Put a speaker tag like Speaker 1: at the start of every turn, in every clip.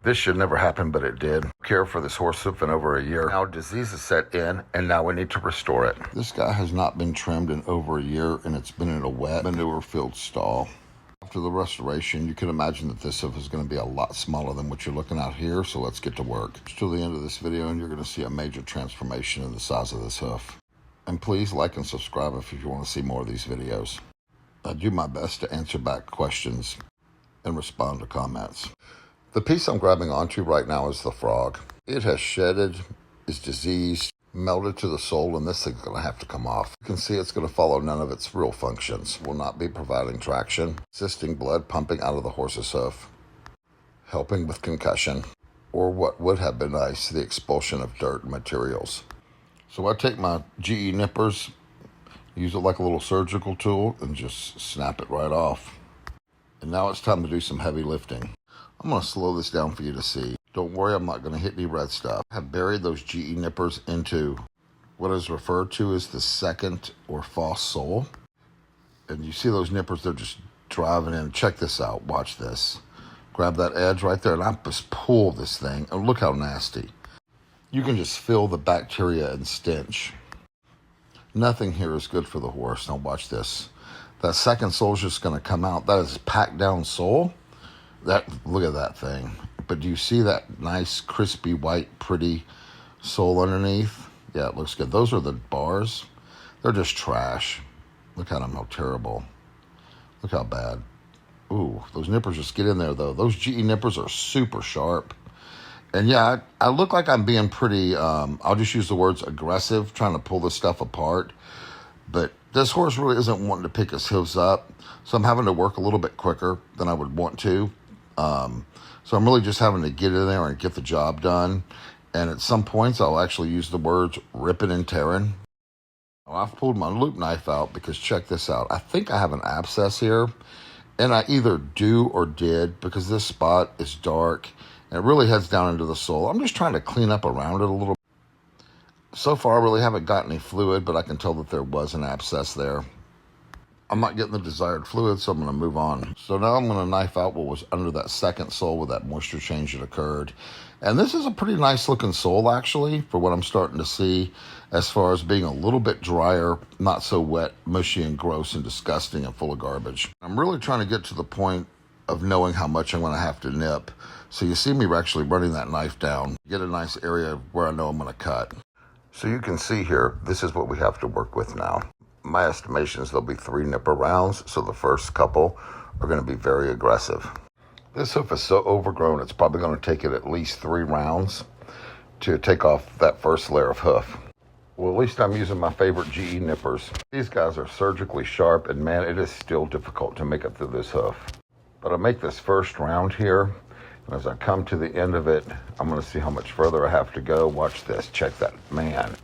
Speaker 1: This should never happen, but it did. Care for this horse hoof in over a year. Now disease is set in, and now we need to restore it. This guy has not been trimmed in over a year, and it's been in a wet, manure-filled stall. After the restoration, you can imagine that this hoof is going to be a lot smaller than what you're looking at here, so let's get to work. Till the end of this video, and you're going to see a major transformation in the size of this hoof. And please like and subscribe if you want to see more of these videos. I do my best to answer back questions and respond to comments. The piece I'm grabbing onto right now is the frog. It has shedded, is diseased, melted to the sole, and this thing's going to have to come off. You can see it's going to follow none of its real functions. Will not be providing traction, assisting blood pumping out of the horse's hoof, helping with concussion, or what would have been nice, the expulsion of dirt and materials. So I take my GE nippers, use it like a little surgical tool, and just snap it right off. And now it's time to do some heavy lifting. I'm going to slow this down for you to see. Don't worry, I'm not going to hit any red stuff. I have buried those GE nippers into what is referred to as the second or false sole. And you see those nippers, they're just driving in. Check this out. Watch this. Grab that edge right there, and I just pull this thing. And look how nasty. You can just feel the bacteria and stench. Nothing here is good for the horse. Now watch this. That second sole is just going to come out. That is packed down sole. Look at that thing. But do you see that nice, crispy, white, pretty sole underneath? Yeah, it looks good. Those are the bars. They're just trash. Look at them, how terrible. Look how bad. Ooh, those nippers just get in there, though. Those GE nippers are super sharp. And yeah, I look like I'm being pretty, I'll just use the words aggressive, trying to pull this stuff apart. But this horse really isn't wanting to pick his hooves up. So I'm having to work a little bit quicker than I would want to. So I'm really just having to get in there and get the job done. And at some points, I'll actually use the words ripping and tearing. I've pulled my loop knife out because check this out. I think I have an abscess here. And I either do or did, because this spot is dark and it really heads down into the sole. I'm just trying to clean up around it a little. So far, I really haven't got any fluid, but I can tell that there was an abscess there. I'm not getting the desired fluid, so I'm going to move on. So now I'm going to knife out what was under that second sole with that moisture change that occurred. And this is a pretty nice looking sole, actually, for what I'm starting to see as far as being a little bit drier, not so wet, mushy, and gross, and disgusting, and full of garbage. I'm really trying to get to the point of knowing how much I'm going to have to nip. So you see me actually running that knife down, get a nice area where I know I'm going to cut. So you can see here, this is what we have to work with now. My estimation is there'll be 3 nipper rounds, so the first couple are going to be very aggressive. This hoof is so overgrown, it's probably going to take it at least 3 rounds to take off that first layer of hoof. Well, at least I'm using my favorite GE nippers. These guys are surgically sharp, and man, it is still difficult to make it through this hoof. But I make this first round here, and as I come to the end of it, I'm going to see how much further I have to go. Watch this. Check that. Man,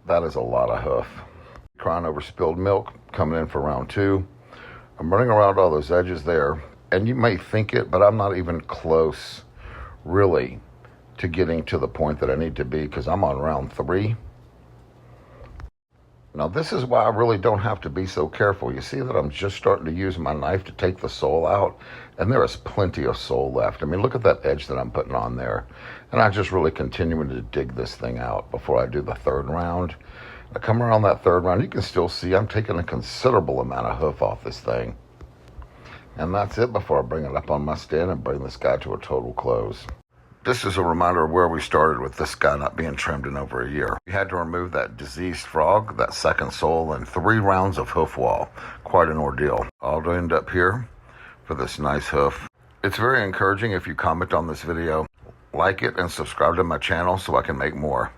Speaker 1: that is a lot of hoof. Crying over spilled milk, coming in for round 2. I'm running around all those edges there, and you may think it, but I'm not even close, really, to getting to the point that I need to be, because I'm on round 3. Now, this is why I really don't have to be so careful. You see that I'm just starting to use my knife to take the sole out, and there is plenty of sole left. I mean, look at that edge that I'm putting on there. And I'm just really continuing to dig this thing out before I do the 3rd round. I come around that 3rd round, you can still see I'm taking a considerable amount of hoof off this thing. And that's it before I bring it up on my stand and bring this guy to a total close. This is a reminder of where we started with this guy not being trimmed in over a year. We had to remove that diseased frog, that second sole, and 3 rounds of hoof wall. Quite an ordeal. I'll end up here for this nice hoof. It's very encouraging if you comment on this video, like it, and subscribe to my channel so I can make more.